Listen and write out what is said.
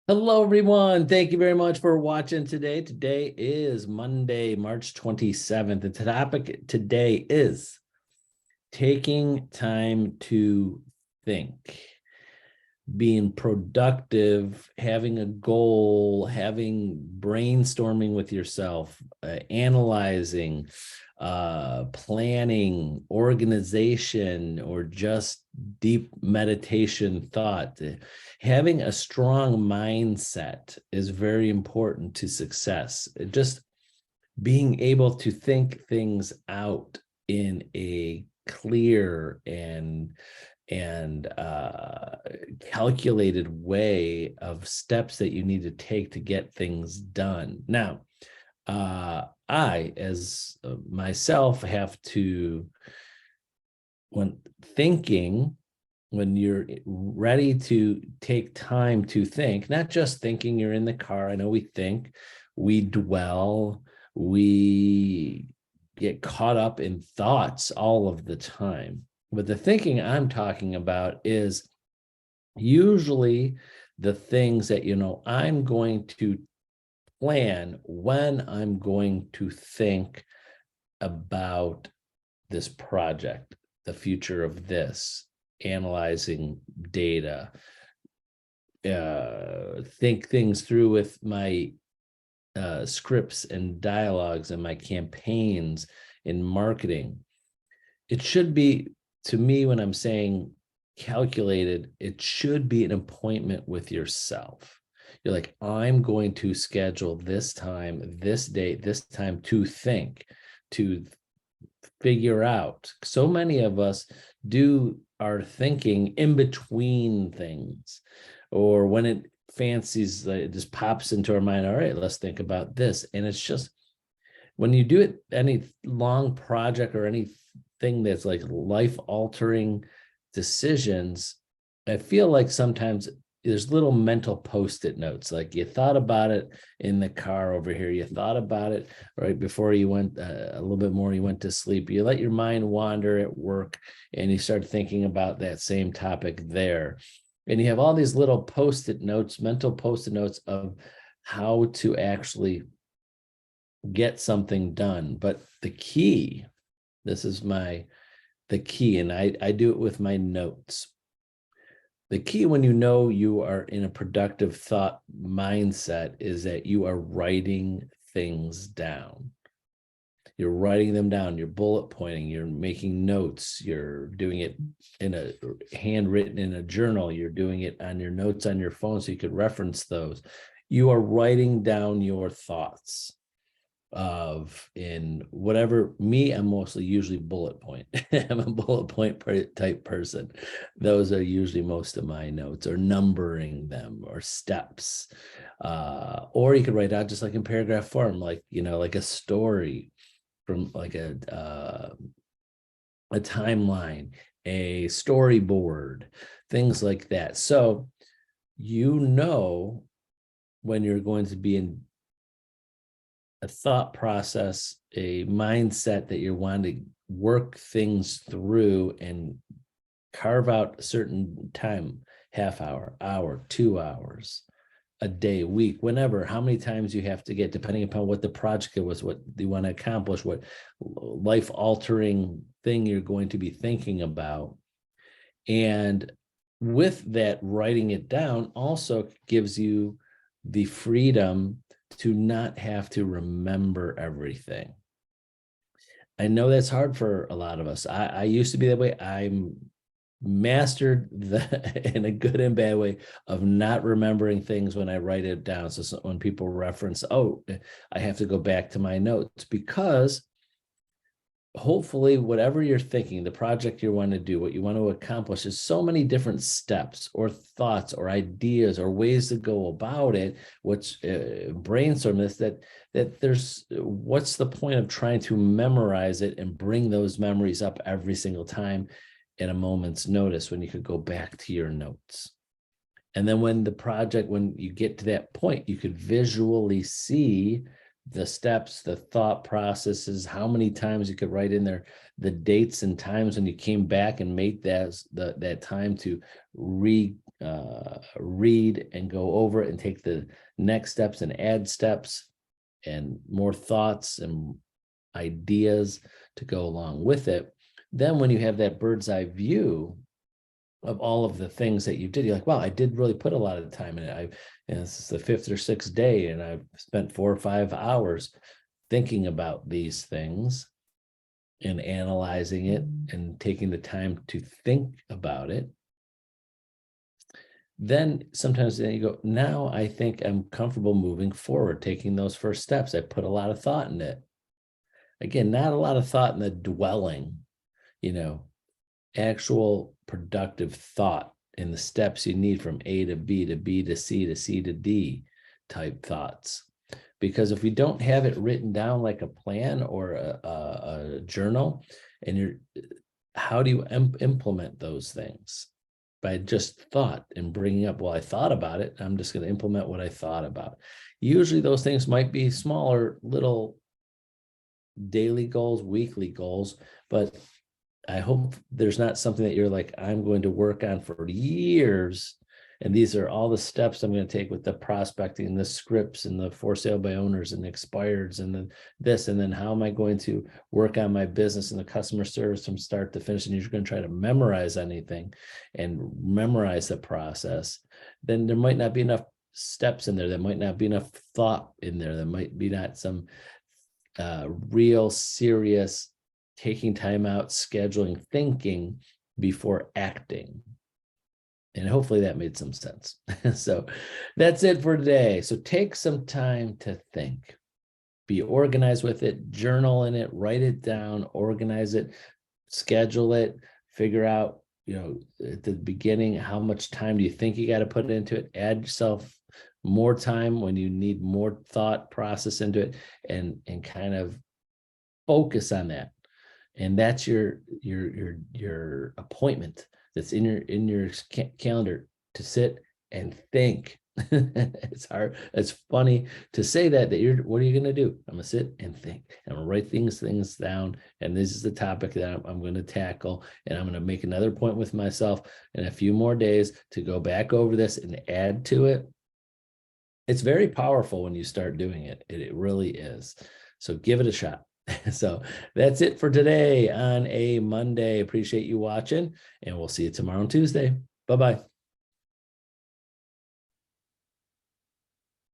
Hello, everyone. Thank you very much for watching today. Today is Monday, March 27th. And the topic today is taking time to think, being productive, having a goal, having brainstorming with yourself, analyzing, planning, organization, or just deep meditation thought. Having a strong mindset is very important to success. Just being able to think things out in a clear and calculated way of steps that you need to take to get things done. Now, I, as myself, have to, when thinking, when you're ready to take time to think, not just thinking you're in the car. I know we think, we dwell, we get caught up in thoughts all of the time. But the thinking I'm talking about is usually the things that, I'm going to plan when I'm going to think about this project, the future of this, analyzing data, think things through with my scripts and dialogues and my campaigns in marketing. It should be, to me, when I'm saying calculated, it should be an appointment with yourself. You're like, I'm going to schedule this time, this date, this time to think, to figure out. So many of us do our thinking in between things, or when it fancies, it just pops into our mind. All right, let's think about this. And it's just, when you do it, any long project or anything that's like life altering decisions, I feel like sometimes there's little mental post-it notes. Like, you thought about it in the car over here, you thought about it right before you went, a little bit more, you went to sleep, you let your mind wander at work and you start thinking about that same topic there. And you have all these little post-it notes, mental post-it notes of how to actually get something done. But the key, this is the key, and I do it with my notes. The key, when you are in a productive thought mindset, is that you are writing things down. You're writing them down, you're bullet pointing, you're making notes, you're doing it in a handwritten in a journal, you're doing it on your notes on your phone so you could reference those. You are writing down your thoughts of, in whatever. Me, I'm mostly usually bullet point. I'm a bullet point type person. Those are usually most of my notes, or numbering them, or steps. Or you could write out just like in paragraph form, like, like a story from like a timeline, a storyboard, things like that. So, when you're going to be in a thought process, a mindset that you're wanting to work things through and carve out a certain time, half hour, 2 hours, a day, week, whenever, how many times you have to get, depending upon what the project was, what you want to accomplish, what life altering thing you're going to be thinking about. And with that, writing it down also gives you the freedom to not have to remember everything. I know that's hard for a lot of us. I used to be that way. I'm mastered in a good and bad way of not remembering things when I write it down. So when people reference, oh, I have to go back to my notes, because hopefully whatever you're thinking, the project you want to do, what you want to accomplish, is so many different steps or thoughts or ideas or ways to go about it, what's brainstorm this, that there's, what's the point of trying to memorize it and bring those memories up every single time at a moment's notice, when you could go back to your notes? And then when you get to that point, you could visually see the steps, the thought processes, how many times you could write in there, the dates and times when you came back and made that time to read and go over it and take the next steps and add steps and more thoughts and ideas to go along with it. Then when you have that bird's eye view of all of the things that you did, you're like, wow, I did really put a lot of time in it. This is the 5th or 6th day, and I've spent 4 or 5 hours thinking about these things and analyzing it and taking the time to think about it. Then sometimes then you go, now I think I'm comfortable moving forward, taking those first steps. I put a lot of thought in it. Again, not a lot of thought in the dwelling, actual productive thought in the steps you need from A to B to B to C to C to D type thoughts. Because if we don't have it written down like a plan or a journal, and how do you implement those things? By just thought and bringing up, well, I thought about it. I'm just going to implement what I thought about. Usually those things might be smaller, little daily goals, weekly goals, but I hope there's not something that you're like, I'm going to work on for years. And these are all the steps I'm going to take with the prospecting, the scripts, and the for sale by owners and expireds, and then this, and then how am I going to work on my business and the customer service from start to finish? And you're going to try to memorize anything and memorize the process. Then there might not be enough steps in there. There might not be enough thought in there. There might be not some real serious taking time out, scheduling, thinking before acting. And hopefully that made some sense. So that's it for today. So take some time to think, be organized with it, journal in it, write it down, organize it, schedule it, figure out, at the beginning, how much time do you think you got to put into it? Add yourself more time when you need more thought process into it, and kind of focus on that. And that's your appointment that's in your calendar to sit and think. It's hard. It's funny to say that what are you going to do? I'm going to sit and think. I'm going to write things down. And this is the topic that I'm going to tackle. And I'm going to make another point with myself in a few more days to go back over this and add to it. It's very powerful when you start doing it. It really is. So give it a shot. So that's it for today on a Monday. Appreciate you watching, and we'll see you tomorrow on Tuesday. Bye-bye.